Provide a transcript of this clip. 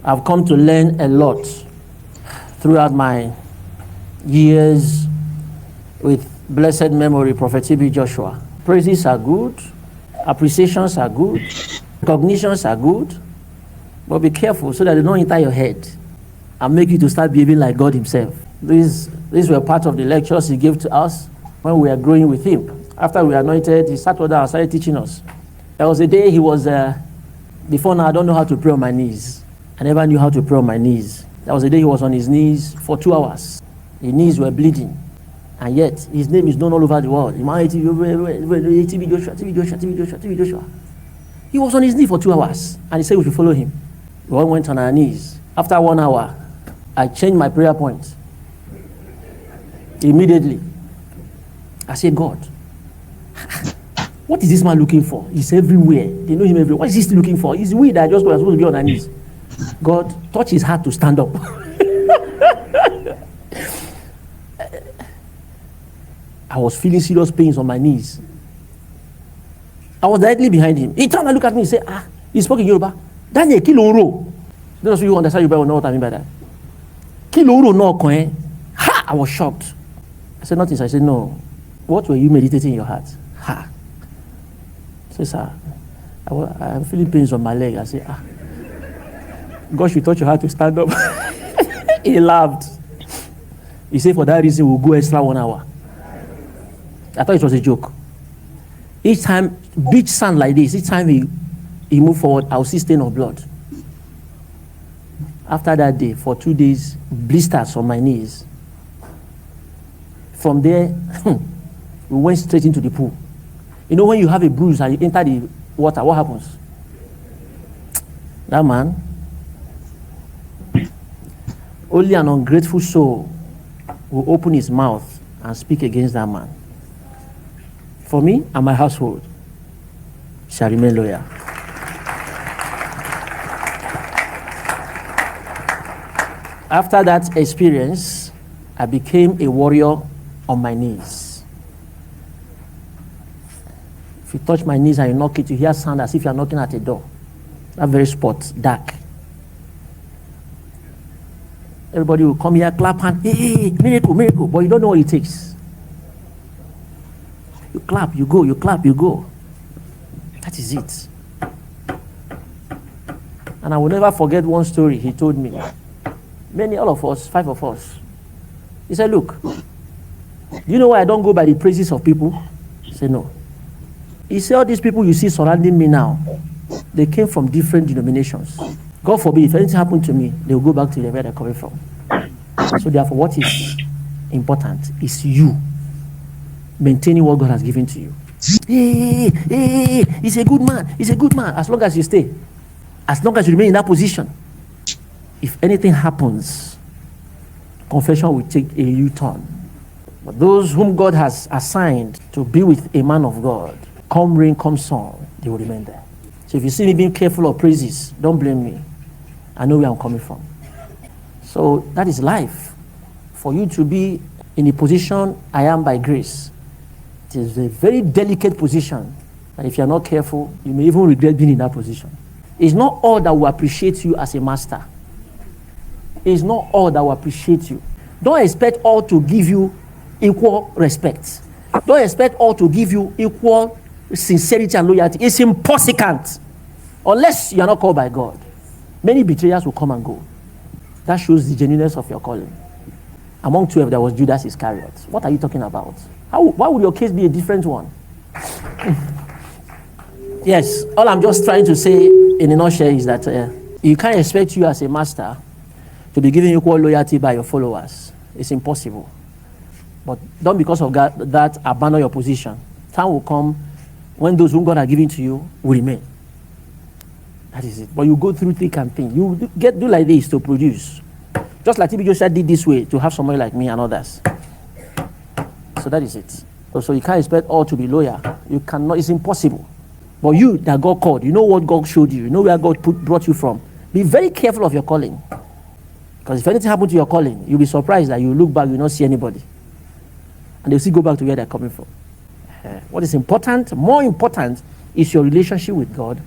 I've come to learn a lot throughout my years with blessed memory, Prophet TB Joshua. Praises are good, appreciations are good, recognitions are good, but be careful so that they don't enter your head and make you to start behaving like God himself. These were part of the lectures he gave to us when we were growing with him. After we were anointed, he sat down and started teaching us. There was a day he was, before now I don't know how to pray on my knees. I never knew how to pray on my knees. There was a day he was on his knees for 2 hours. His knees were bleeding. And yet, his name is known all over the world. TB Joshua, TB Joshua, TB Joshua, TB Joshua. He was on his knee for 2 hours. And he said we should follow him. We all went on our knees. After 1 hour, I changed my prayer point. Immediately. I said, God, what is this man looking for? He's everywhere. They know him everywhere. What is he still looking for? It's we that just were supposed to be on our knees. God, touch his heart to stand up. I was feeling serious pains on my knees. I was directly behind him. He turned and looked at me and said, he spoke in Yoruba. Daniel, kiloro. Those of you who understand Yoruba will know what I mean by that. Kiloro no koen. Ha! I was shocked. I said, nothing. So I said, no. What were you meditating in your heart? Ha! I said, sir, I'm feeling pains on my leg. I said, God should touch your heart to stand up. He laughed. He said, for that reason, we'll go extra 1 hour. I thought it was a joke. Each time, beach sand like this, each time he moved forward, I'll see stain of blood. After that day, for 2 days, blisters on my knees. From there, we went straight into the pool. You know when you have a bruise and you enter the water, what happens? That man, only an ungrateful soul will open his mouth and speak against that man. For me and my household shall remain loyal. After that experience, I became a warrior on my knees. If you touch my knees and you knock it, you hear sound as if you are knocking at a door. That very spot, dark. Everybody will come here, clap hand, hey, miracle, miracle, but you don't know what it takes. You clap, you go, you clap, you go. That is it. And I will never forget one story he told me. All of us, 5 of us. He said, look, do you know why I don't go by the praises of people? I said, no. He said, all these people you see surrounding me now, they came from different denominations. God forbid, if anything happened to me, they will go back to where they're coming from. So therefore, what is important is you maintaining what God has given to you. Hey, he's a good man. He's a good man. As long as you stay, as long as you remain in that position, if anything happens, confession will take a U-turn. But those whom God has assigned to be with a man of God, come rain, come sun, they will remain there. So if you see me being careful of praises, don't blame me. I know where I'm coming from. So that is life. For you to be in the position I am by grace, it is a very delicate position. And if you're not careful, you may even regret being in that position. It's not all that will appreciate you as a master. It's not all that will appreciate you. Don't expect all to give you equal respect. Don't expect all to give you equal sincerity and loyalty. It's impossible. Unless you are not called by God. Many betrayers will come and go. That shows the genuineness of your calling. Among 12, there was Judas Iscariot. What are you talking about? Why would your case be a different one? Yes, all I'm just trying to say in a nutshell is that you can't expect you as a master to be given equal loyalty by your followers. It's impossible. But don't because of that abandon your position. Time will come when those whom God has given to you will remain. That is it. But you go through thick and thin. You do like this to produce. Just like TB Joshua did this way to have somebody like me and others. So that is it. So you can't expect all to be loyal. You cannot. It's impossible. But you that God called, you know what God showed you. You know where God brought you from. Be very careful of your calling. Because if anything happened to your calling, you'll be surprised that you look back, you will not see anybody. And they'll still go back to where they're coming from. What is important, more important, is your relationship with God